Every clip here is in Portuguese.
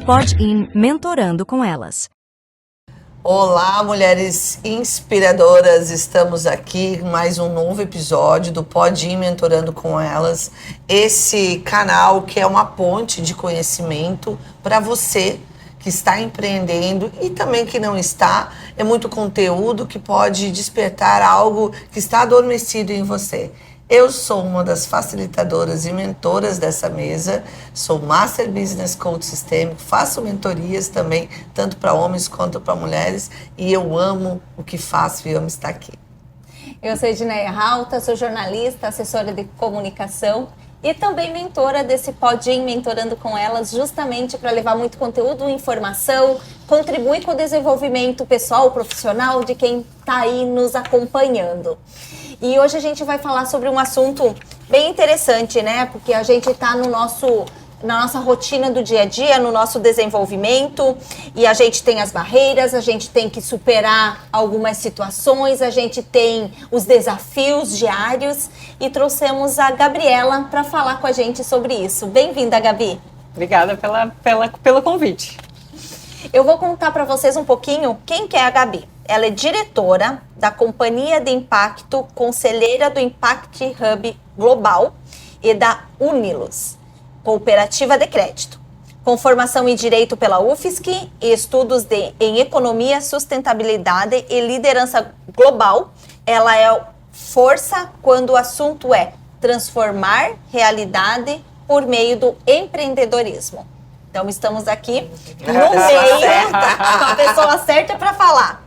Pod In Mentorando com Elas. Olá, mulheres inspiradoras, estamos aqui em mais um novo episódio do Pod In Mentorando com Elas, esse canal que é uma ponte de conhecimento para você que está empreendendo e também que não está. É muito conteúdo que pode despertar algo que está adormecido em você. Eu sou uma das facilitadoras e mentoras dessa mesa, sou Master Business Coach Sistêmico, faço mentorias também, tanto para homens quanto para mulheres, e eu amo o que faço e amo estar aqui. Eu sou Edneia Rauta, sou jornalista, assessora de comunicação e também mentora desse Pod In Mentorando com Elas, justamente para levar muito conteúdo, informação, contribuir com o desenvolvimento pessoal, profissional de quem está aí nos acompanhando. E hoje a gente vai falar sobre um assunto bem interessante, né? Porque a gente está na nossa rotina do dia a dia, no nosso desenvolvimento, e a gente tem as barreiras, a gente tem que superar algumas situações, a gente tem os desafios diários, e trouxemos a Gabriela para falar com a gente sobre isso. Bem-vinda, Gabi. Obrigada pelo convite. Eu vou contar para vocês um pouquinho quem que é a Gabi. Ela é diretora da Companhia de Impacto, conselheira do Impact Hub Global e da Unilos, Cooperativa de Crédito. Com formação em Direito pela UFSC e estudos em Economia, Sustentabilidade e Liderança Global, ela é força quando o assunto é transformar realidade por meio do empreendedorismo. Então, estamos aqui no meio, com a pessoa certa para falar.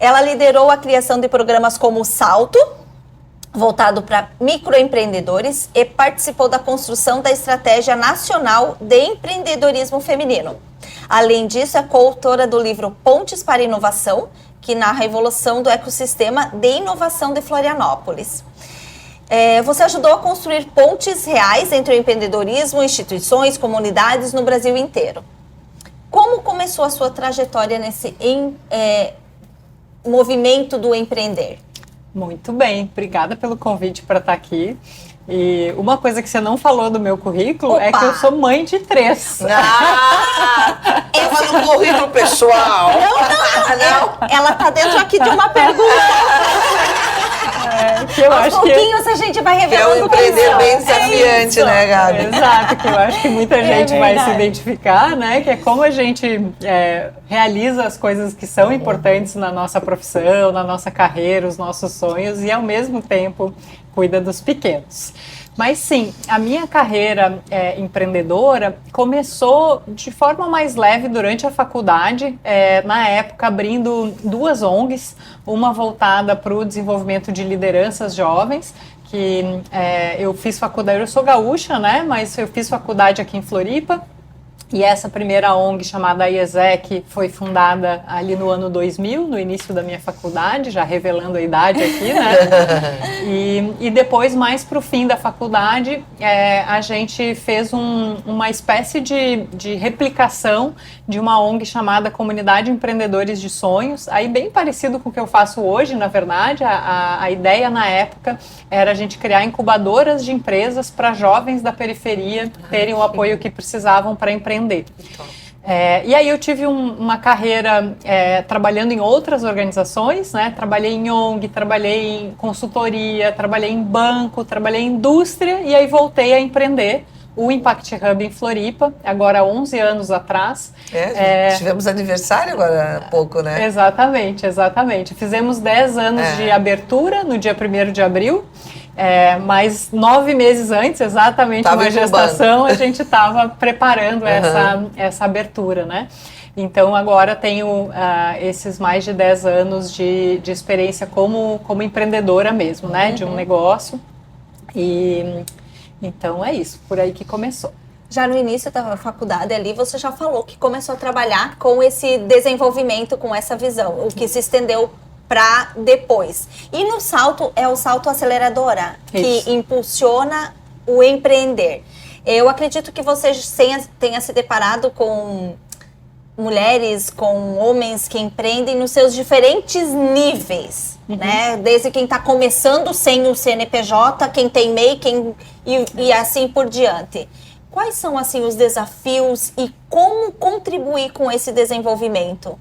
Ela liderou a criação de programas como o Salto, voltado para microempreendedores, e participou da construção da Estratégia Nacional de Empreendedorismo Feminino. Além disso, é coautora do livro Pontes para Inovação, que narra a evolução do ecossistema de inovação de Florianópolis. Você ajudou a construir pontes reais entre o empreendedorismo, instituições, comunidades no Brasil inteiro. Como começou a sua trajetória nesse movimento do empreender? Muito bem, obrigada pelo convite para estar aqui. E uma coisa que você não falou do meu currículo é que eu sou mãe de 3. Tava no currículo pessoal. Não. Ela tá dentro aqui de uma pergunta. Que eu aos acho pouquinhos a gente vai revelando. É um empreender bem desafiante, né, Gabi? Exato, que eu acho que muita gente vai se identificar, né? Que é como a gente realiza as coisas que são importantes na nossa profissão, na nossa carreira, os nossos sonhos, e ao mesmo tempo cuida dos pequenos. Mas sim, a minha carreira empreendedora começou de forma mais leve durante a faculdade, na época abrindo 2 ONGs, uma voltada para o desenvolvimento de lideranças jovens, que eu fiz faculdade, eu sou gaúcha, né, mas eu fiz faculdade aqui em Floripa. E essa primeira ONG, chamada IESEC, foi fundada ali no ano 2000, no início da minha faculdade, já revelando a idade aqui, né? E depois, mais para o fim da faculdade, a gente fez uma espécie de replicação de uma ONG chamada Comunidade Empreendedores de Sonhos, aí bem parecido com o que eu faço hoje, na verdade. A ideia na época era a gente criar incubadoras de empresas para jovens da periferia terem o apoio que precisavam para empreender. E aí eu tive uma carreira trabalhando em outras organizações, né? Trabalhei em ONG, trabalhei em consultoria, trabalhei em banco, trabalhei em indústria, e aí voltei a empreender o Impact Hub em Floripa, agora há 11 anos atrás. Tivemos aniversário agora há pouco, né? Exatamente. Fizemos 10 anos de abertura no dia 1º de abril. Mas 9 meses antes, exatamente uma gestação, a gente estava preparando essa abertura, né? Então agora tenho esses mais de 10 anos de experiência como empreendedora mesmo, né? De um negócio. E então é isso, por aí que começou. Já no início da faculdade ali, você já falou que começou a trabalhar com esse desenvolvimento, com essa visão, o que se estendeu para depois. E no Salto, é o Salto Aceleradora, que impulsiona o empreender. Eu acredito que você tenha se deparado com mulheres, com homens que empreendem nos seus diferentes níveis, né? Desde quem está começando sem o CNPJ, quem tem MEI, e assim por diante. Quais são, assim, os desafios e como contribuir com esse desenvolvimento?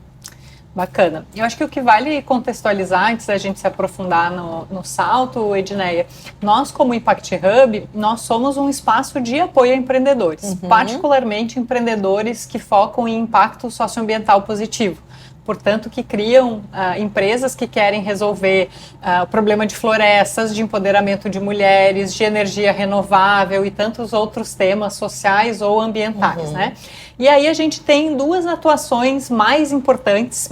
Bacana. Eu acho que o que vale contextualizar, antes da gente se aprofundar no salto, Edneia, nós como Impact Hub, nós somos um espaço de apoio a empreendedores, particularmente empreendedores que focam em impacto socioambiental positivo. Portanto, que criam empresas que querem resolver o problema de florestas, de empoderamento de mulheres, de energia renovável e tantos outros temas sociais ou ambientais, né? E aí a gente tem duas atuações mais importantes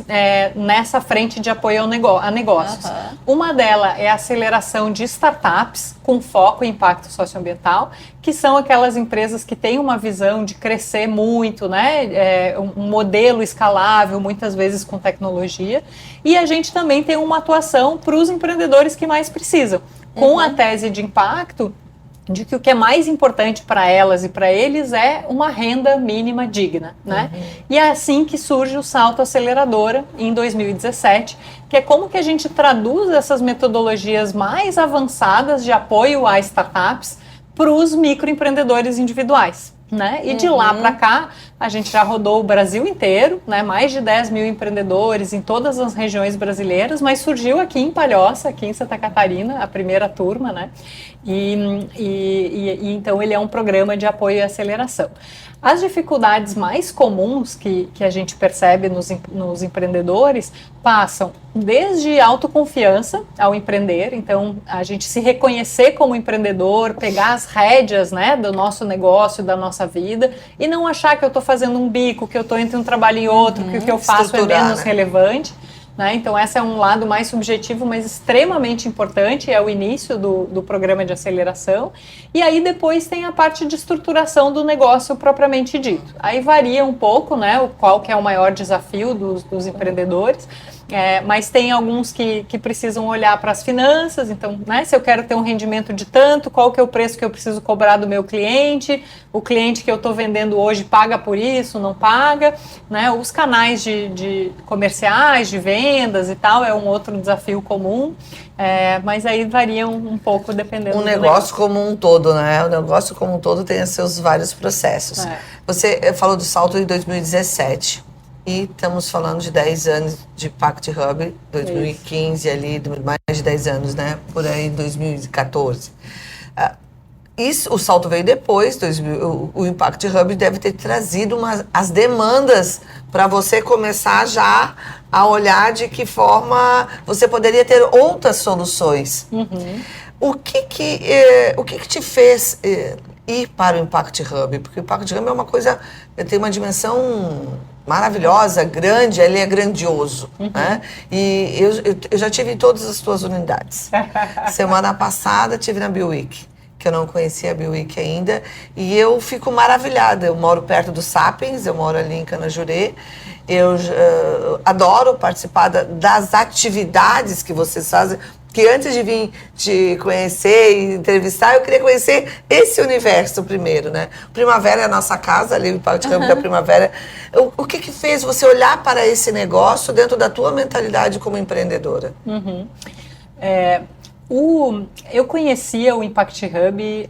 nessa frente de apoio a negócios. Uma delas é a aceleração de startups com foco em impacto socioambiental, que são aquelas empresas que têm uma visão de crescer muito, né? Um modelo escalável, muitas vezes com tecnologia. E a gente também tem uma atuação para os empreendedores que mais precisam, com a tese de impacto de que o que é mais importante para elas e para eles é uma renda mínima digna, né? E é assim que surge o Salto Aceleradora em 2017, que é como que a gente traduz essas metodologias mais avançadas de apoio a startups para os microempreendedores individuais, né? E de lá para cá, a gente já rodou o Brasil inteiro, né? Mais de 10 mil empreendedores em todas as regiões brasileiras, mas surgiu aqui em Palhoça, aqui em Santa Catarina, a primeira turma, né? E então ele é um programa de apoio e aceleração. As dificuldades mais comuns que a gente percebe nos empreendedores passam desde autoconfiança ao empreender, então a gente se reconhecer como empreendedor, pegar as rédeas, né, do nosso negócio, da nossa vida e não achar que eu estou fazendo um bico, que eu estou entre um trabalho e outro, que o que eu faço é menos relevante. Né? Então, esse é um lado mais subjetivo, mas extremamente importante, é o início do programa de aceleração. E aí depois tem a parte de estruturação do negócio propriamente dito. Aí varia um pouco, né, qual que é o maior desafio dos empreendedores, mas tem alguns que precisam olhar para as finanças, então, né, se eu quero ter um rendimento de tanto, qual que é o preço que eu preciso cobrar do meu cliente, o cliente que eu estou vendendo hoje paga por isso, não paga, né, os canais de comerciais, de vendas e tal, é um outro desafio comum, mas aí variam um pouco dependendo do negócio como um todo, né? O negócio como um todo tem os seus vários processos. Você falou do salto em 2017. E estamos falando de 10 anos de Impact Hub, 2015 ali, mais de 10 anos, né? Por aí, 2014. O salto veio depois, o Impact Hub deve ter trazido as demandas para você começar já a olhar de que forma você poderia ter outras soluções. O que te fez ir para o Impact Hub? Porque o Impact Hub é uma coisa, tem uma dimensão maravilhosa, grande, ele é grandioso, né? E eu já tive em todas as tuas unidades. Semana passada tive na Bioweek, que eu não conhecia a Bioweek ainda, e eu fico maravilhada. Eu moro perto do Sapiens, eu moro ali em Canajurê, eu adoro participar das atividades que vocês fazem, que antes de vir te conhecer e entrevistar, eu queria conhecer esse universo primeiro, né? Primavera é a nossa casa, ali o Impact Hub da Primavera. O que fez você olhar para esse negócio dentro da tua mentalidade como empreendedora? Eu conhecia o Impact Hub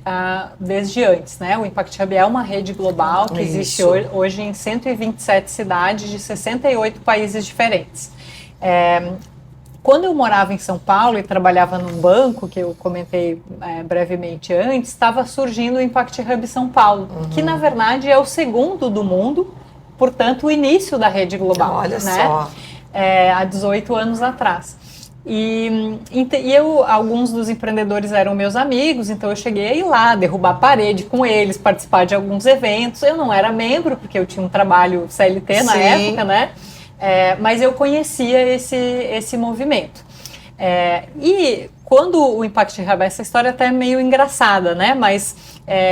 desde antes, né? O Impact Hub é uma rede global que existe hoje em 127 cidades de 68 países diferentes. Quando eu morava em São Paulo e trabalhava num banco, que eu comentei brevemente antes, estava surgindo o Impact Hub São Paulo, que na verdade é o segundo do mundo, portanto o início da rede global. Olha, né? Só. Há 18 anos atrás. E alguns dos empreendedores eram meus amigos, então eu cheguei a ir lá, derrubar a parede com eles, participar de alguns eventos. Eu não era membro, porque eu tinha um trabalho CLT na época, né? Mas eu conhecia esse movimento. E quando o Impact Hub, essa história até é meio engraçada, né? Mas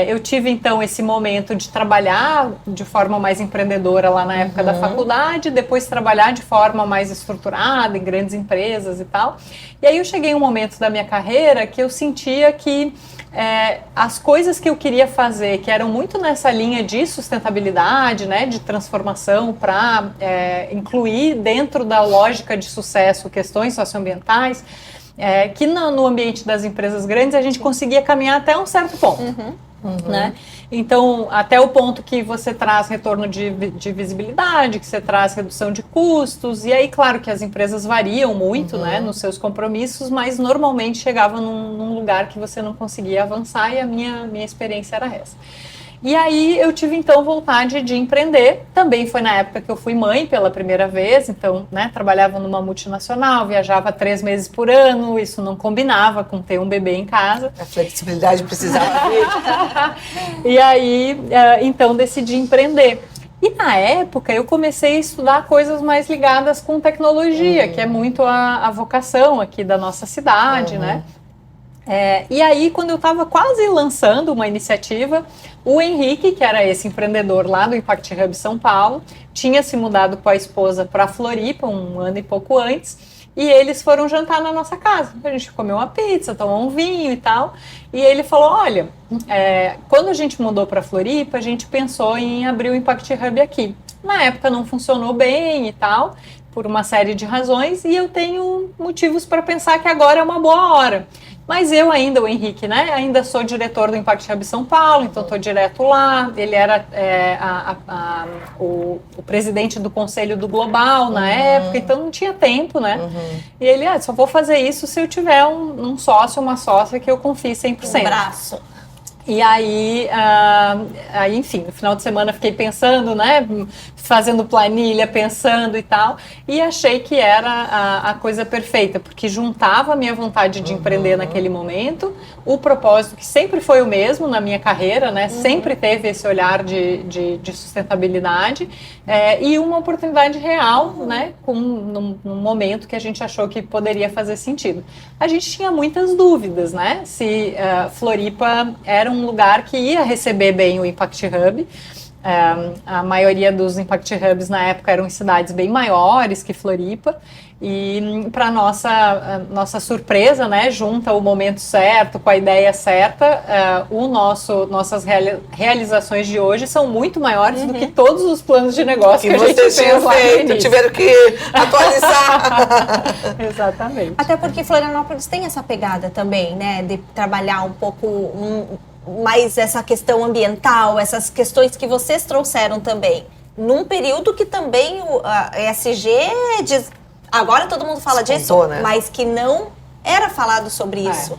Eu tive, então, esse momento de trabalhar de forma mais empreendedora lá na época da faculdade, depois trabalhar de forma mais estruturada em grandes empresas e tal. E aí eu cheguei em um momento da minha carreira que eu sentia que as coisas que eu queria fazer, que eram muito nessa linha de sustentabilidade, né, de transformação para incluir dentro da lógica de sucesso questões socioambientais, que no ambiente das empresas grandes a gente conseguia caminhar até um certo ponto. Né? Então, até o ponto que você traz retorno de visibilidade, que você traz redução de custos, e aí, claro que as empresas variam muito, né, nos seus compromissos, mas normalmente chegava num lugar que você não conseguia avançar, e a minha experiência era essa. E aí eu tive então vontade de empreender, também foi na época que eu fui mãe pela primeira vez, então, né, trabalhava numa multinacional, viajava 3 meses por ano, isso não combinava com ter um bebê em casa. A flexibilidade precisava ver. E aí, então, decidi empreender. E na época eu comecei a estudar coisas mais ligadas com tecnologia, que é muito a vocação aqui da nossa cidade, né? E aí, quando eu estava quase lançando uma iniciativa, o Henrique, que era esse empreendedor lá do Impact Hub São Paulo, tinha se mudado com a esposa para Floripa 1 ano e pouco antes, e eles foram jantar na nossa casa. A gente comeu uma pizza, tomou um vinho e tal, e ele falou, olha, quando a gente mudou para Floripa, a gente pensou em abrir o Impact Hub aqui. Na época não funcionou bem e tal, por uma série de razões, e eu tenho motivos para pensar que agora é uma boa hora. Mas eu ainda, o Henrique, né, ainda sou diretor do Impact Hub São Paulo, então estou direto lá. Ele era o presidente do conselho do Global na época, então não tinha tempo, né? E ele, só vou fazer isso se eu tiver um sócio, uma sócia que eu confie 100%. Um braço. E aí, enfim, no final de semana fiquei pensando, né, fazendo planilha, pensando e tal, e achei que era a coisa perfeita, porque juntava a minha vontade de empreender naquele momento, o propósito que sempre foi o mesmo na minha carreira, né, sempre teve esse olhar de sustentabilidade, e uma oportunidade real, né, num momento que a gente achou que poderia fazer sentido. A gente tinha muitas dúvidas, né, se Floripa era um lugar que ia receber bem o Impact Hub. A maioria dos Impact Hubs na época eram em cidades bem maiores que Floripa, e para nossa surpresa, né, junta o momento certo com a ideia certa, nossas realizações de hoje são muito maiores do que todos os planos de negócio que a gente fez lá no início. Tiveram que atualizar. Exatamente. Até porque Florianópolis tem essa pegada também, né, de trabalhar um pouco mais essa questão ambiental, essas questões que vocês trouxeram também, num período que também a ESG agora todo mundo fala disso, né? Mas que não era falado sobre isso.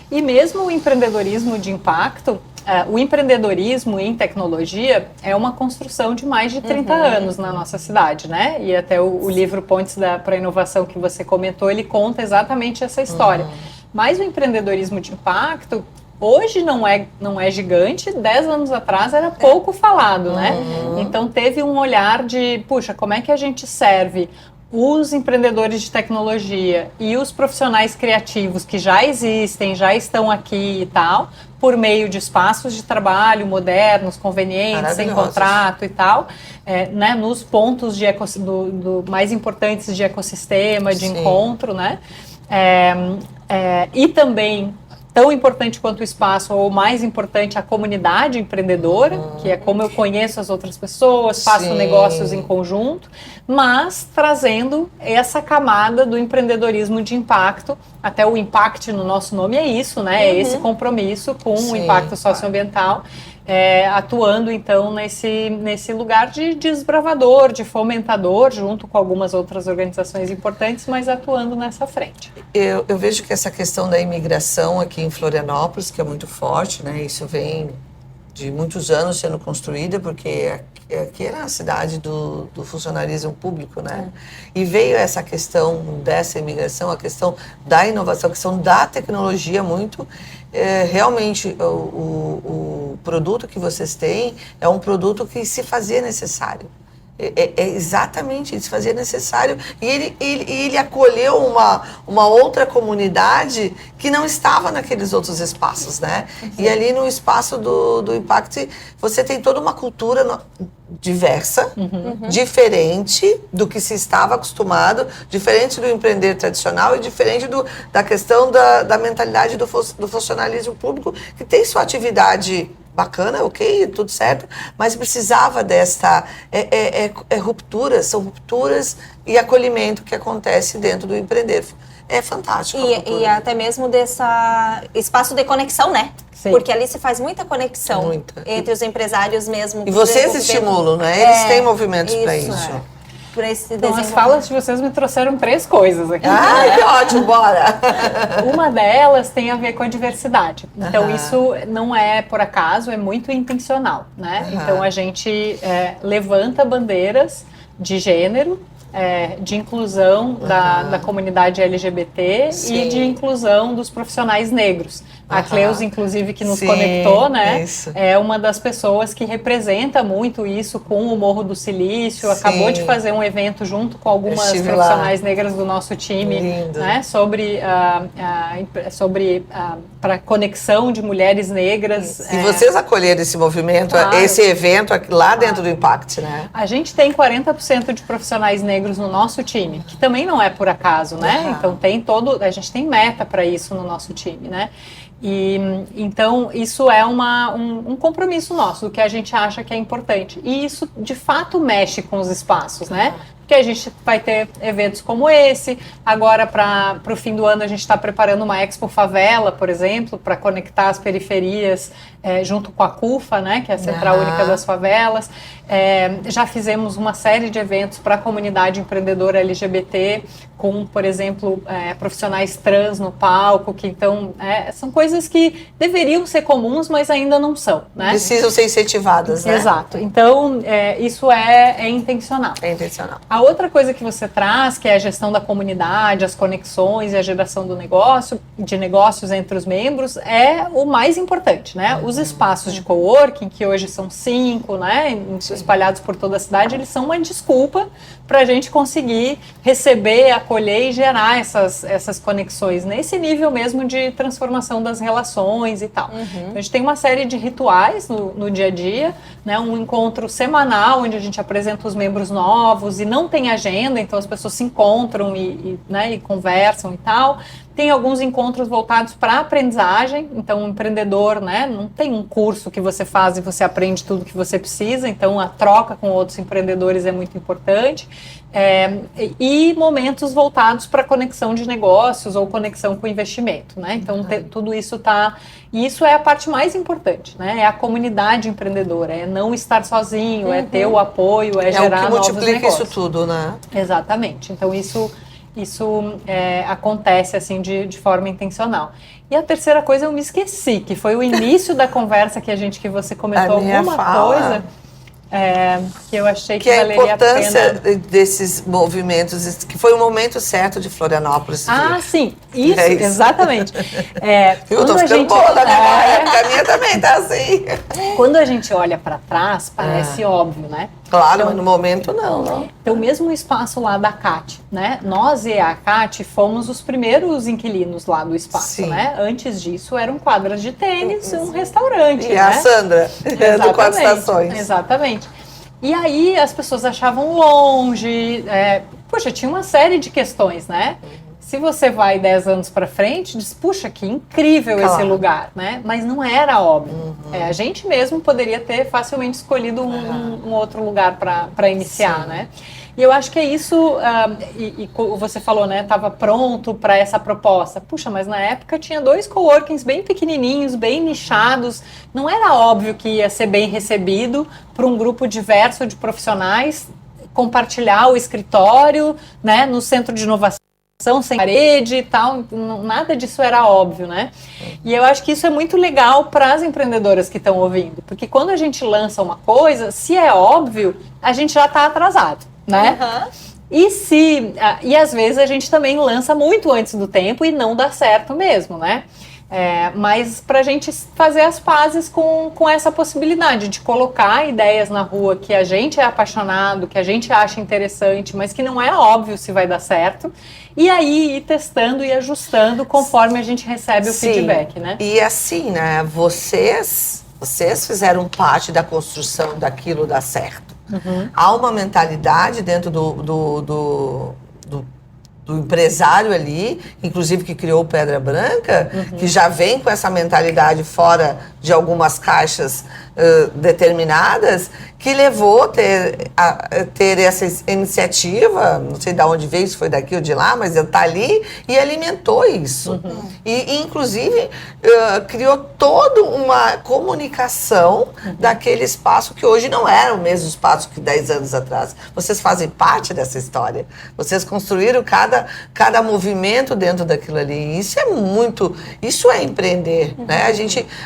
E mesmo o empreendedorismo de impacto, o empreendedorismo em tecnologia é uma construção de mais de 30 anos na nossa cidade, né? E até o livro Pontes para a Inovação que você comentou, ele conta exatamente essa história. Mas o empreendedorismo de impacto hoje não é gigante, 10 anos atrás era pouco falado, né? Então teve um olhar de, puxa, como é que a gente serve os empreendedores de tecnologia e os profissionais criativos que já existem, já estão aqui e tal, por meio de espaços de trabalho modernos, convenientes, sem contrato e tal, né, nos pontos mais importantes de ecossistema, de encontro, né? E também, tão importante quanto o espaço, ou mais importante, a comunidade empreendedora, que é como eu conheço as outras pessoas, faço negócios em conjunto, mas trazendo essa camada do empreendedorismo de impacto. Até o impact no nosso nome é isso, né? É esse compromisso com o impacto socioambiental, atuando então nesse lugar de desbravador, de fomentador, junto com algumas outras organizações importantes, mas atuando nessa frente. Eu vejo que essa questão da imigração aqui em Florianópolis, que é muito forte, né? Isso vem de muitos anos sendo construída, porque aqui era a cidade do funcionarismo público, né? E veio essa questão dessa imigração, a questão da inovação, a questão da tecnologia muito. Realmente, o produto que vocês têm é um produto que se fazia necessário. É exatamente isso, fazia necessário. E ele acolheu uma outra comunidade que não estava naqueles outros espaços, né? E ali no espaço do Impact, você tem toda uma cultura diversa, diferente do que se estava acostumado, diferente do empreender tradicional e diferente da questão da mentalidade do funcionalismo público, que tem sua atividade bacana, ok, tudo certo, mas precisava desta rupturas, são rupturas e acolhimento que acontece dentro do empreender. É fantástico. E até mesmo dessa espaço de conexão, né? Sim. Porque ali se faz muita conexão entre os empresários mesmo. E vocês estimulam, né? Eles têm movimentos para isso. Por esse Então, as falas de vocês me trouxeram 3 coisas aqui. Ai, que ótimo, bora! Uma delas tem a ver com a diversidade. Então, isso não é por acaso, é muito intencional, né? Então, a gente levanta bandeiras de gênero, de inclusão da comunidade LGBT e de inclusão dos profissionais negros. A Cleus, inclusive, que nos conectou, né? Isso. É uma das pessoas que representa muito isso com o Morro do Silício. Acabou de fazer um evento junto com algumas profissionais negras do nosso time, né? Sobre para conexão de mulheres negras. E vocês acolheram esse movimento, esse evento lá dentro do Impact, né? A gente tem 40% de profissionais negros no nosso time, que também não é por acaso, né? Então a gente tem meta para isso no nosso time, né? E então isso é um compromisso nosso, do que a gente acha que é importante. E isso de fato mexe com os espaços, né? Porque a gente vai ter eventos como esse. Agora, para o fim do ano, a gente está preparando uma Expo Favela, por exemplo, para conectar as periferias junto com a CUFA, né, que é a Central Única das Favelas. Já fizemos uma série de eventos para a comunidade empreendedora LGBT, com, por exemplo, profissionais trans no palco, que então são coisas que deveriam ser comuns, mas ainda não são, né? Precisam ser incentivadas, né? Exato. Então, isso é intencional. É intencional. A outra coisa que você traz, que é a gestão da comunidade, as conexões e a geração de negócios entre os membros, é o mais importante, né? Os espaços de coworking, que hoje são 5, né, espalhados por toda a cidade, eles são uma desculpa para a gente conseguir receber, acolher e gerar essas conexões nesse nível mesmo de transformação das relações e tal. Então, a gente tem uma série de rituais no dia a dia, né, um encontro semanal onde a gente apresenta os membros novos e não tem agenda, então as pessoas se encontram e conversam e tal. Tem alguns encontros voltados para a aprendizagem, então o empreendedor, né, não tem um curso que você faz e você aprende tudo que você precisa, então a troca com outros empreendedores é muito importante. E momentos voltados para conexão de negócios ou conexão com investimento, né? Então tudo isso e isso é a parte mais importante, né? É a comunidade empreendedora, é não estar sozinho, é ter o apoio, é gerar novos negócios. É o que multiplica isso tudo, né? Exatamente. Então isso acontece assim de forma intencional. E a terceira coisa eu me esqueci, que foi o início da conversa que você comentou alguma coisa. Que eu achei que valeria a pena. Que a importância desses movimentos, que foi o momento certo de Florianópolis. Sim, isso, exatamente. Eu tô ficando boa na minha época, a minha também tá assim. Quando a gente olha para trás, parece óbvio, né? Claro, então, mas no momento não. Então, mesmo o espaço lá da CAT, né? Nós e a CAT fomos os primeiros inquilinos lá do espaço, né? Antes disso, eram quadras de tênis, um restaurante, e a Sandra, do Quatro Estações. Exatamente. E aí, as pessoas achavam longe, tinha uma série de questões, né? Se você vai 10 anos para frente, diz, puxa, que incrível esse lugar, né? Mas não era óbvio. A gente mesmo poderia ter facilmente escolhido um outro lugar para iniciar, né? E eu acho que é isso, e você falou, né? Estava pronto para essa proposta. Puxa, mas na época tinha 2 coworkings bem pequenininhos, bem nichados. Não era óbvio que ia ser bem recebido por um grupo diverso de profissionais, compartilhar o escritório, né? No centro de inovação, sem parede e tal, nada disso era óbvio, né? E eu acho que isso é muito legal para as empreendedoras que estão ouvindo, porque quando a gente lança uma coisa, se é óbvio, a gente já está atrasado, né? E às vezes a gente também lança muito antes do tempo e não dá certo mesmo, né? Mas para a gente fazer as pazes com essa possibilidade de colocar ideias na rua que a gente é apaixonado, que a gente acha interessante, mas que não é óbvio se vai dar certo, e aí ir testando e ajustando conforme a gente recebe o feedback, né? E assim, né, vocês fizeram parte da construção daquilo dar certo. Há uma mentalidade dentro do empresário ali, inclusive que criou o Pedra Branca, que já vem com essa mentalidade fora de algumas caixas determinadas, que levou ter essa iniciativa, não sei de onde veio, se foi daqui ou de lá, mas ele está ali e alimentou isso. E inclusive, criou toda uma comunicação daquele espaço que hoje não era o mesmo espaço que 10 anos atrás. Vocês fazem parte dessa história. Vocês construíram cada movimento dentro daquilo ali. Isso é empreender, né?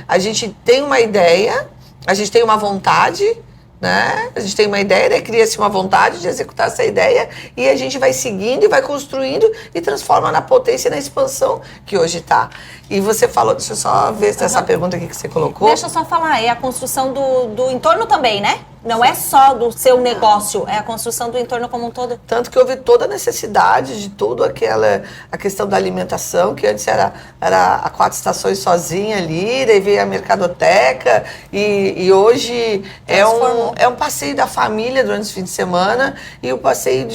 A gente tem uma ideia, a gente tem uma vontade, né? A gente tem uma ideia, né? Cria-se uma vontade de executar essa ideia e a gente vai seguindo e vai construindo e transforma na potência e na expansão que hoje está. E você falou, deixa eu só ver se essa pergunta aqui que você colocou. Deixa eu só falar, é a construção do entorno também, né? Não é só do seu negócio, é a construção do entorno como um todo. Tanto que houve toda a necessidade de tudo a questão da alimentação, que antes era a 4 estações sozinha ali, daí veio a mercadoteca, e hoje é um passeio da família durante os fins de semana, e o passeio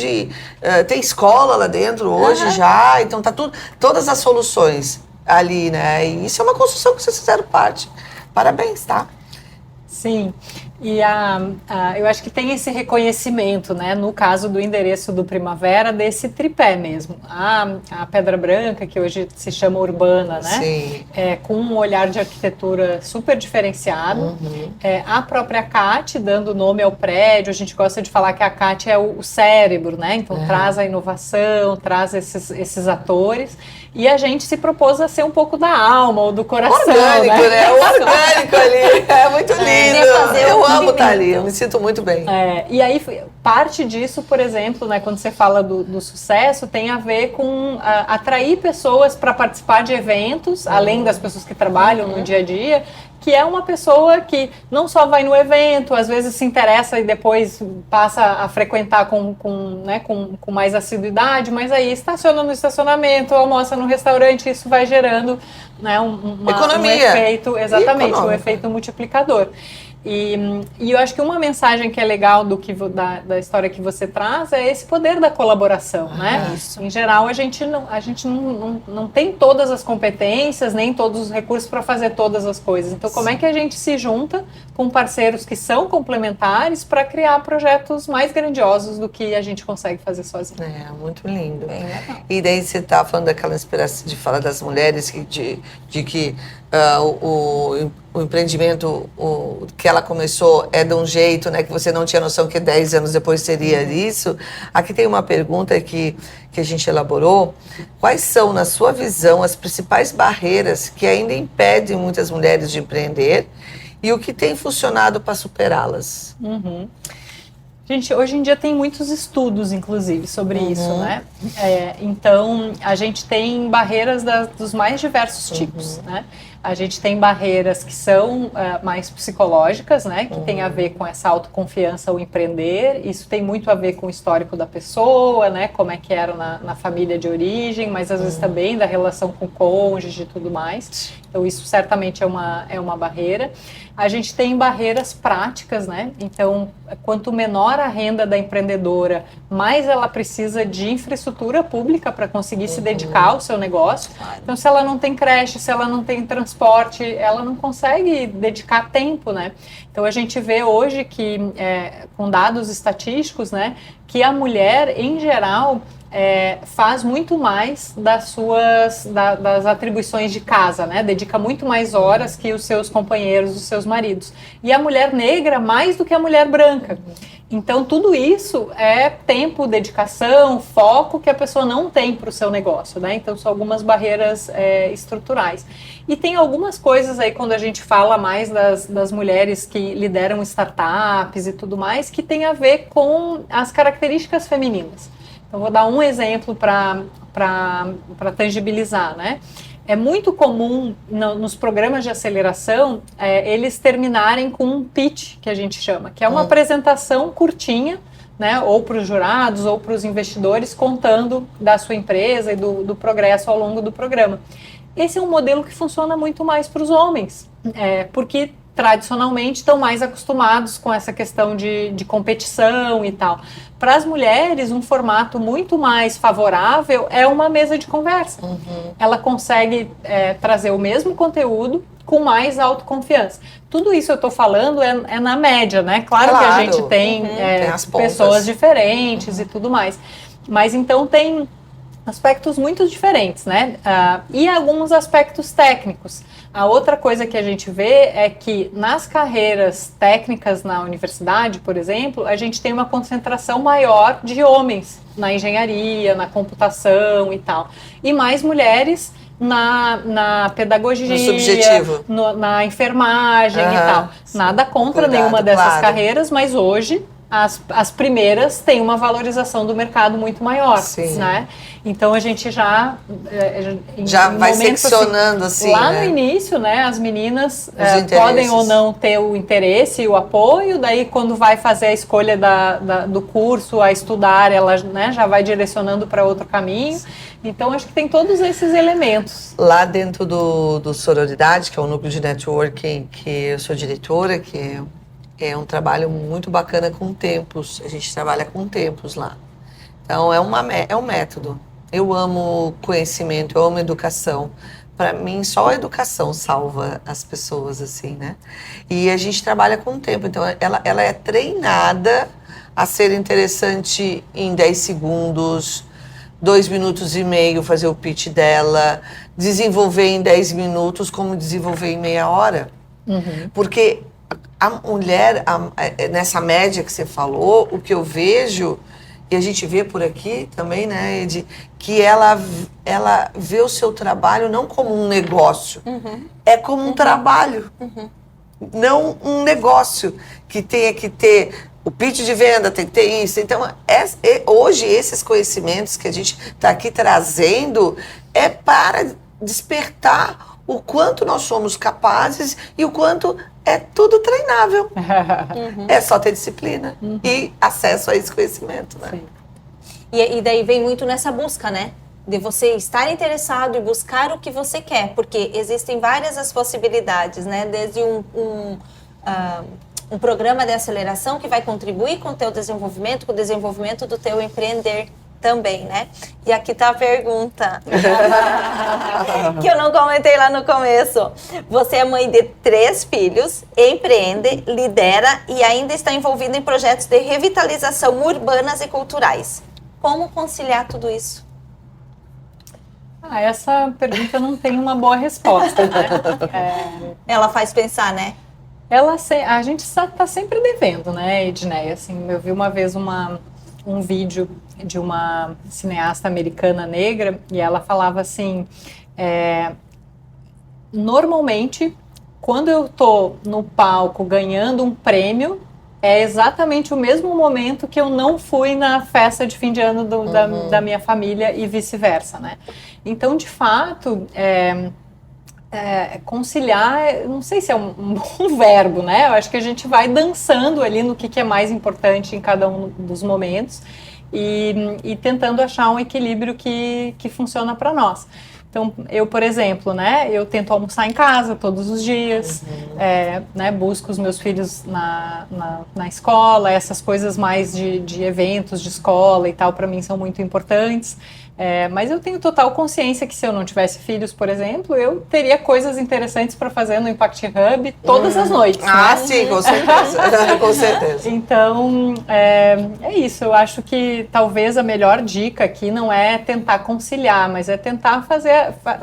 tem escola lá dentro hoje já, então tá todas as soluções ali, né? E isso é uma construção que vocês fizeram parte. Parabéns, tá? Sim, e eu acho que tem esse reconhecimento, né, no caso do endereço do Primavera, desse tripé mesmo. A Pedra Branca, que hoje se chama Urbana, né? Sim. Com um olhar de arquitetura super diferenciado. A própria CAT, dando nome ao prédio, a gente gosta de falar que a CAT é o cérebro, né? Então traz a inovação, traz esses atores. E a gente se propôs a ser um pouco da alma ou do coração, orgânico, né? O orgânico ali. É muito lindo. Eu amo estar ali, eu me sinto muito bem. E aí, parte disso, por exemplo, né, quando você fala do sucesso, tem a ver com atrair pessoas para participar de eventos, além das pessoas que trabalham no dia a dia, que é uma pessoa que não só vai no evento, às vezes se interessa e depois passa a frequentar com mais assiduidade, mas aí estaciona no estacionamento, almoça no restaurante, isso vai gerando, né, um efeito, exatamente, um efeito multiplicador. E eu acho que uma mensagem que é legal da história que você traz é esse poder da colaboração, né? Isso. Em geral, a gente não tem todas as competências, nem todos os recursos para fazer todas as coisas. Então, como é que a gente se junta com parceiros que são complementares para criar projetos mais grandiosos do que a gente consegue fazer sozinho? Muito lindo. E daí você está falando daquela inspiração de falar das mulheres de que o empreendimento que ela começou é de um jeito, né, que você não tinha noção que 10 anos depois seria isso. Aqui tem uma pergunta que a gente elaborou. Quais são, na sua visão, as principais barreiras que ainda impedem muitas mulheres de empreender e o que tem funcionado para superá-las? Gente, hoje em dia tem muitos estudos, inclusive, sobre isso, né? Então, a gente tem barreiras dos mais diversos tipos, né? A gente tem barreiras que são mais psicológicas, né? Que tem a ver com essa autoconfiança ao empreender. Isso tem muito a ver com o histórico da pessoa, né? Como é que era na família de origem, mas às vezes também da relação com o cônjuge e tudo mais. Então, isso certamente é uma barreira. A gente tem barreiras práticas, né? Então, quanto menor a renda da empreendedora, mais ela precisa de infraestrutura pública para conseguir se dedicar ao seu negócio. Então, se ela não tem creche, se ela não tem transporte, ela não consegue dedicar tempo, né? Então, a gente vê hoje que, com dados estatísticos, né, que a mulher, em geral, faz muito mais das atribuições de casa, né? Dedica muito mais horas que os seus companheiros, os seus maridos. E a mulher negra mais do que a mulher branca. Então, tudo isso é tempo, dedicação, foco que a pessoa não tem para o seu negócio, né? Então, são algumas barreiras estruturais. E tem algumas coisas aí, quando a gente fala mais das mulheres que lideram startups e tudo mais, que tem a ver com as características femininas. Então, vou dar um exemplo para tangibilizar, né? é muito comum nos programas de aceleração eles terminarem com um pitch, que a gente chama, que é uma apresentação curtinha, né, ou para os jurados ou para os investidores, contando da sua empresa e do progresso ao longo do programa. Esse é um modelo que funciona muito mais para os homens, porque tradicionalmente estão mais acostumados com essa questão de competição e tal. Para as mulheres, um formato muito mais favorável é uma mesa de conversa. Ela consegue trazer o mesmo conteúdo com mais autoconfiança. Tudo isso eu estou falando é na média, né? Claro que a gente tem, tem pessoas diferentes e tudo mais. Mas então tem aspectos muito diferentes, né? E alguns aspectos técnicos. A outra coisa que a gente vê é que nas carreiras técnicas na universidade, por exemplo, a gente tem uma concentração maior de homens na engenharia, na computação e tal. E mais mulheres na pedagogia, no subjetivo, na enfermagem e tal. Nada contra nenhuma dessas carreiras, mas hoje as primeiras têm uma valorização do mercado muito maior, né? Então a gente já vai seccionando assim, lá né? no início, né? As meninas podem ou não ter o interesse e o apoio, daí quando vai fazer a escolha do curso a estudar, ela, né, já vai direcionando para outro caminho. Então acho que tem todos esses elementos. Lá dentro do Sororidade, que é o núcleo de networking que eu sou diretora, que é um trabalho muito bacana com tempos. A gente trabalha com tempos lá. Então, é um método. Eu amo conhecimento, eu amo educação. Para mim, só a educação salva as pessoas, assim, né? E a gente trabalha com tempo. Então, ela é treinada a ser interessante em 10 segundos, 2 minutos e meio, fazer o pitch dela, desenvolver em 10 minutos, como desenvolver em meia hora. Porque a mulher, nessa média que você falou, o que eu vejo, e a gente vê por aqui também, né, Ed, que ela vê o seu trabalho não como um negócio, é como um trabalho, não um negócio que tenha que ter o pitch de venda, tem que ter isso. Então, hoje, esses conhecimentos que a gente está aqui trazendo é para despertar o quanto nós somos capazes e o quanto é tudo treinável. É só ter disciplina e acesso a esse conhecimento, né? E daí vem muito nessa busca, né? De você estar interessado e buscar o que você quer, porque existem várias as possibilidades, né? Desde um programa de aceleração que vai contribuir com o teu desenvolvimento, com o desenvolvimento do teu empreender também, né? E aqui tá a pergunta que eu não comentei lá no começo. Você é mãe de 3 filhos, empreende, lidera e ainda está envolvida em projetos de revitalização urbanas e culturais. Como conciliar tudo isso? Essa pergunta não tem uma boa resposta, né? Ela faz pensar, né? A gente está sempre devendo, né, Edneia? Assim, eu vi uma vez um vídeo de uma cineasta americana negra e ela falava assim, normalmente quando eu tô no palco ganhando um prêmio é exatamente o mesmo momento que eu não fui na festa de fim de ano da minha família e vice-versa, né? Então, de fato, conciliar, não sei se é um bom verbo, né? Eu acho que a gente vai dançando ali no que é mais importante em cada um dos momentos e tentando achar um equilíbrio que funciona para nós. Então, eu, por exemplo, né, eu tento almoçar em casa todos os dias, né, busco os meus filhos na escola, essas coisas mais de eventos de escola e tal, para mim são muito importantes. Mas eu tenho total consciência que se eu não tivesse filhos, por exemplo, eu teria coisas interessantes para fazer no Impact Hub todas as noites. Ah, né? sim, com certeza. Com certeza. Então, é isso. Eu acho que talvez a melhor dica aqui não é tentar conciliar, mas é tentar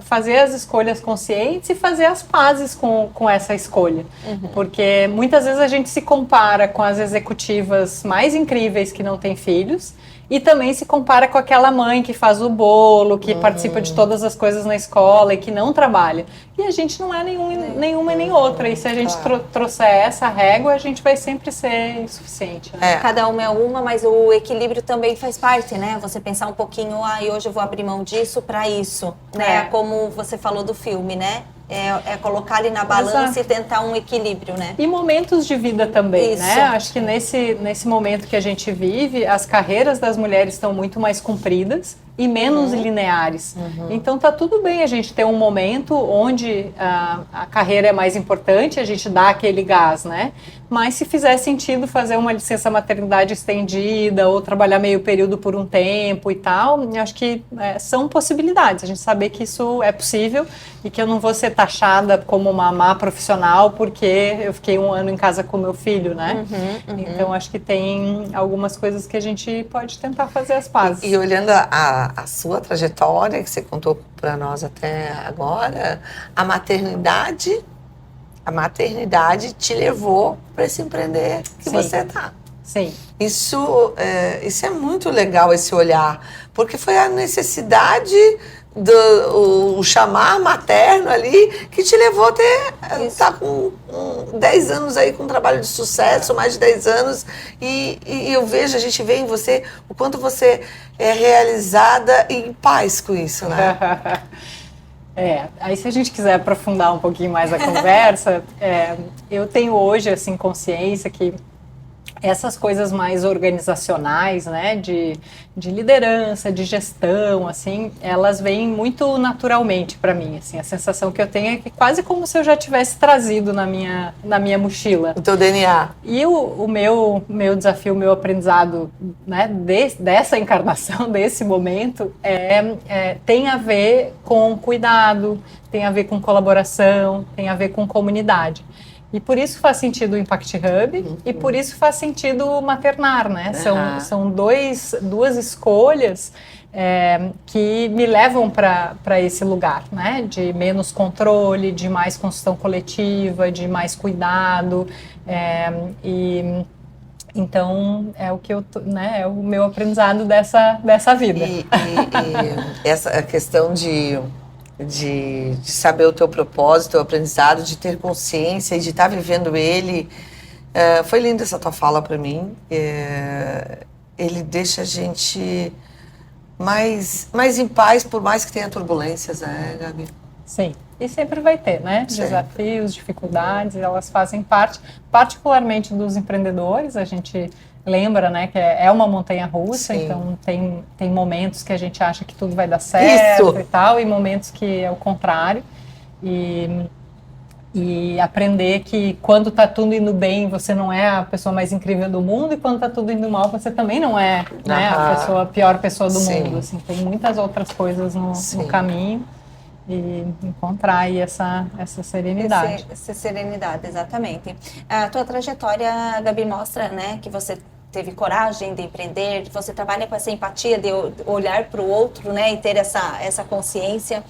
fazer as escolhas conscientes e fazer as pazes com essa escolha. Porque muitas vezes a gente se compara com as executivas mais incríveis que não têm filhos E também se compara com aquela mãe que faz o bolo, que participa de todas as coisas na escola e que não trabalha. E a gente não é nenhuma e nem outra. E se a gente trouxer essa régua, a gente vai sempre ser insuficiente. Né? Cada uma é uma, mas o equilíbrio também faz parte, né? Você pensar um pouquinho, e hoje eu vou abrir mão disso para isso, né? Como você falou do filme, né? É colocar ali na balança e tentar um equilíbrio, né? E momentos de vida também, né? Acho que nesse momento que a gente vive, as carreiras das mulheres estão muito mais compridas e menos lineares. Então tá tudo bem a gente ter um momento onde a carreira é mais importante, a gente dá aquele gás, né? Mas se fizer sentido fazer uma licença maternidade estendida ou trabalhar meio período por um tempo e tal, eu acho que são possibilidades. A gente saber que isso é possível e que eu não vou ser taxada como uma má profissional porque eu fiquei 1 ano em casa com meu filho, né? Então acho que tem algumas coisas que a gente pode tentar fazer as pazes. E olhando a sua trajetória, que você contou para nós até agora, a maternidade te levou para esse empreender que você tá. Sim. Isso é muito legal, esse olhar, porque foi a necessidade o chamar materno ali que te levou a estar com 10 anos aí com um trabalho de sucesso, mais de 10 anos, e a gente vê em você o quanto você é realizada e em paz com isso, né? Aí se a gente quiser aprofundar um pouquinho mais a conversa, eu tenho hoje, assim, consciência que essas coisas mais organizacionais, né, de liderança, de gestão, assim, elas vêm muito naturalmente para mim, assim, a sensação que eu tenho é que quase como se eu já tivesse trazido na minha mochila. O teu DNA. E o meu desafio, o meu aprendizado, né, dessa encarnação, desse momento, tem a ver com cuidado, tem a ver com colaboração, tem a ver com comunidade. E por isso faz sentido o Impact Hub e por isso faz sentido maternar, né? São duas escolhas que me levam para esse lugar, né? De menos controle, de mais construção coletiva, de mais cuidado. Então, é o que é o meu aprendizado dessa vida. E essa questão de saber o teu propósito, o teu aprendizado, de ter consciência e de estar vivendo ele. Foi linda essa tua fala para mim. Ele deixa a gente mais em paz, por mais que tenha turbulências, né, Gabi? Sim, e sempre vai ter, né? Desafios, dificuldades, elas fazem parte, particularmente dos empreendedores. A gente lembra, né, que é uma montanha-russa, então tem momentos que a gente acha que tudo vai dar certo e tal, e momentos que é o contrário. E aprender que quando tá tudo indo bem, você não é a pessoa mais incrível do mundo, e quando tá tudo indo mal, você também não é, né, a pior pessoa do mundo. Assim, tem muitas outras coisas no caminho. E encontrar aí essa serenidade. Essa serenidade, exatamente. A tua trajetória, Gabi, mostra, né, que você teve coragem de empreender, você trabalha com essa empatia de olhar para o outro, né, e ter essa consciência.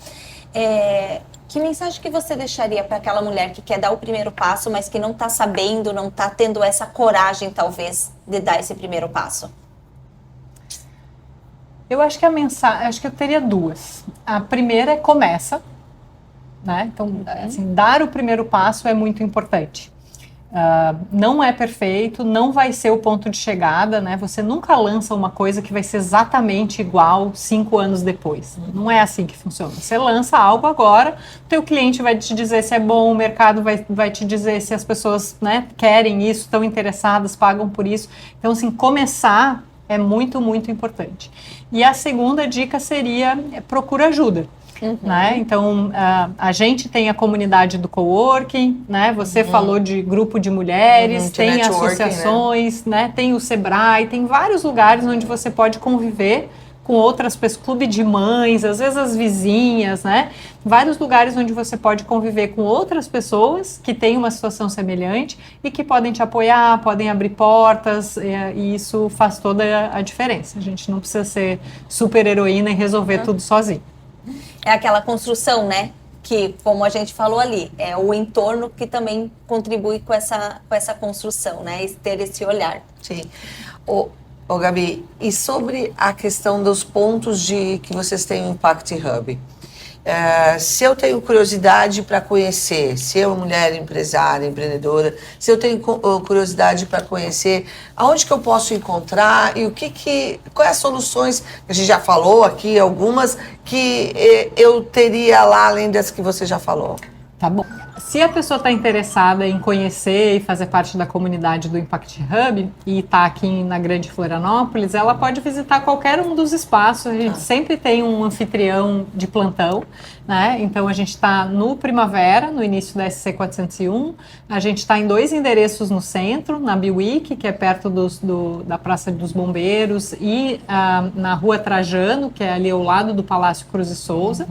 Que mensagem que você deixaria para aquela mulher que quer dar o primeiro passo, mas que não está sabendo, não está tendo essa coragem, talvez, de dar esse primeiro passo? Eu acho que acho que eu teria duas. A primeira é começa, né? Então, assim, dar o primeiro passo é muito importante. Não é perfeito, não vai ser o ponto de chegada, né? Você nunca lança uma coisa que vai ser exatamente igual 5 anos depois. Não é assim que funciona. Você lança algo agora, o teu cliente vai te dizer se é bom, o mercado vai te dizer se as pessoas, né, querem isso, estão interessadas, pagam por isso. Então, assim, começar é muito, muito importante. E a segunda dica seria procura ajuda. Né? Então, a gente tem a comunidade do coworking, né? Você falou de grupo de mulheres, tem associações, né? Tem o Sebrae, tem vários lugares onde você pode conviver com outras pessoas, clube de mães, às vezes as vizinhas, né? Vários lugares onde você pode conviver com outras pessoas que têm uma situação semelhante e que podem te apoiar, podem abrir portas, e isso faz toda a diferença. A gente não precisa ser super heroína e resolver tudo sozinho. É aquela construção, né? Que, como a gente falou ali, é o entorno que também contribui com essa construção, né? E ter esse olhar. Sim. Ô, Gabi, e sobre a questão dos pontos que vocês têm o Impact Hub? Se eu tenho curiosidade para conhecer, se eu, mulher empresária, empreendedora, se eu tenho curiosidade para conhecer, aonde que eu posso encontrar e quais as soluções, a gente já falou aqui, algumas que eu teria lá, além das que você já falou. Tá bom. Se a pessoa está interessada em conhecer e fazer parte da comunidade do Impact Hub e está aqui na Grande Florianópolis, ela pode visitar qualquer um dos espaços. A gente sempre tem um anfitrião de plantão, né? Então a gente está no Primavera, no início da SC 401. A gente está em 2 endereços no centro, na Biwik, que é perto da Praça dos Bombeiros, e na Rua Trajano, que é ali ao lado do Palácio Cruz e Souza.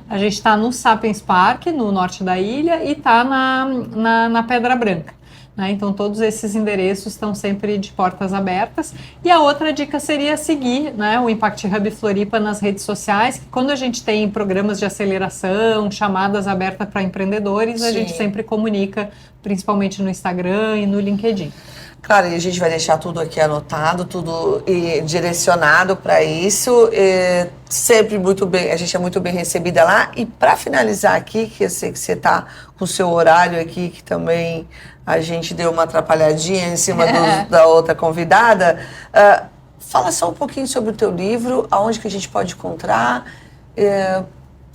A gente está no Sapiens Park, no norte da ilha, e está na Pedra Branca. Né? Então todos esses endereços estão sempre de portas abertas. E a outra dica seria seguir, né, o Impact Hub Floripa nas redes sociais, que quando a gente tem programas de aceleração, chamadas abertas para empreendedores, a gente sempre comunica, principalmente no Instagram e no LinkedIn. Claro, e a gente vai deixar tudo aqui anotado, tudo direcionado para isso. Sempre muito bem, a gente é muito bem recebida lá. E para finalizar aqui, que eu sei que você está com o seu horário aqui, que também a gente deu uma atrapalhadinha em cima da outra convidada, fala só um pouquinho sobre o teu livro, aonde que a gente pode encontrar,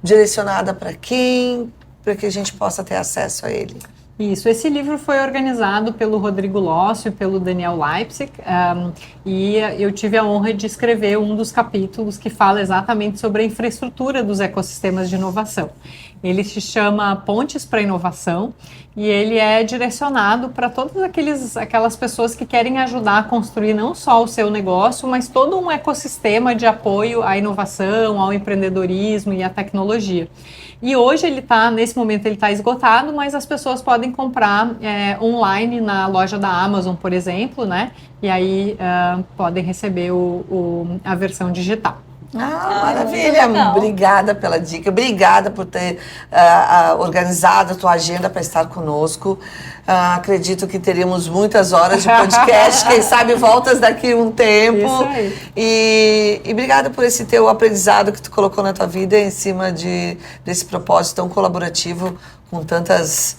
direcionada para quem, para que a gente possa ter acesso a ele. Isso, esse livro foi organizado pelo Rodrigo Lócio e pelo Daniel Leipzig, e eu tive a honra de escrever um dos capítulos que fala exatamente sobre a infraestrutura dos ecossistemas de inovação. Ele se chama Pontes para a Inovação e ele é direcionado para todas aquelas pessoas que querem ajudar a construir não só o seu negócio, mas todo um ecossistema de apoio à inovação, ao empreendedorismo e à tecnologia. E hoje nesse momento ele está esgotado, mas as pessoas podem comprar online na loja da Amazon, por exemplo, né? E aí podem receber a versão digital. Maravilha! Obrigada pela dica, obrigada por ter organizado a tua agenda para estar conosco. Acredito que teríamos muitas horas de podcast, quem sabe voltas daqui a um tempo. Isso aí. E obrigada por esse teu aprendizado que tu colocou na tua vida em cima desse propósito tão colaborativo com tantas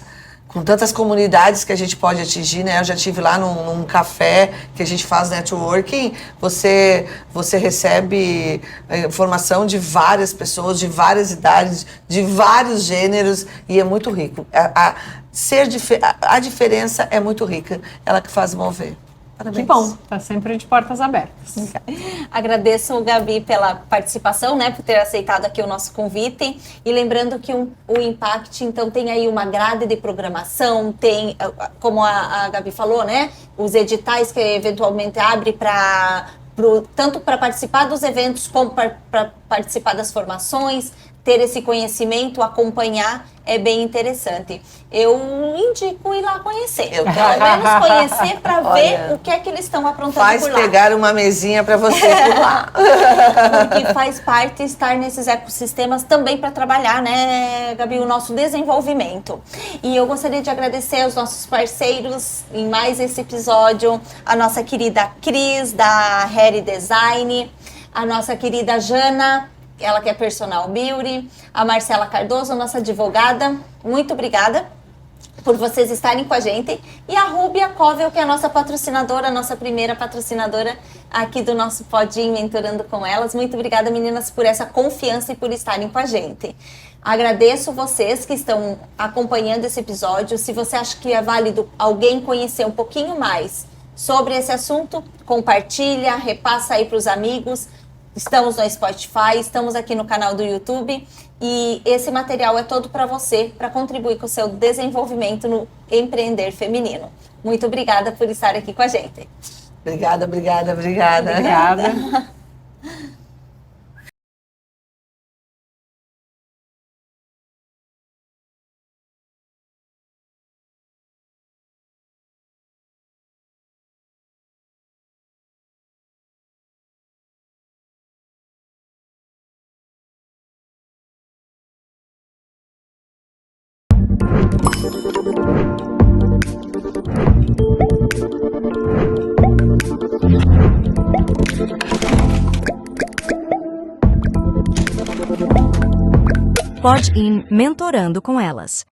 comunidades que a gente pode atingir, né? Eu já estive lá num café que a gente faz networking, você recebe informação de várias pessoas, de várias idades, de vários gêneros, e é muito rico. A diferença é muito rica, ela que faz mover. Parabéns. Que bom, está sempre de portas abertas. Agradeço, Gabi, pela participação, né, por ter aceitado aqui o nosso convite. E lembrando que o Impact, então, tem aí uma grade de programação, tem, como a Gabi falou, né, os editais que eventualmente abre tanto para participar dos eventos como para participar das formações, ter esse conhecimento, acompanhar, é bem interessante. Eu indico ir lá conhecer. Pelo menos conhecer para ver o que é que eles estão aprontando por lá. Faz pegar uma mesinha para você por lá. Porque faz parte estar nesses ecossistemas também para trabalhar, né, Gabi, o nosso desenvolvimento. E eu gostaria de agradecer aos nossos parceiros em mais esse episódio, a nossa querida Cris, da Harry Design, a nossa querida Jana, ela que é personal beauty, a Marcela Cardoso, nossa advogada, muito obrigada por vocês estarem com a gente, e a Rúbia Covel, que é a nossa patrocinadora, a nossa primeira patrocinadora aqui do nosso Podinho Mentorando com Elas. Muito obrigada, meninas, por essa confiança e por estarem com a gente. Agradeço vocês que estão acompanhando esse episódio. Se você acha que é válido alguém conhecer um pouquinho mais sobre esse assunto, compartilha, repassa aí para os amigos. Estamos no Spotify, estamos aqui no canal do YouTube e esse material é todo para você, para contribuir com o seu desenvolvimento no empreender feminino. Muito obrigada por estar aqui com a gente. Obrigada. Obrigada. Pod In Mentorando com Elas.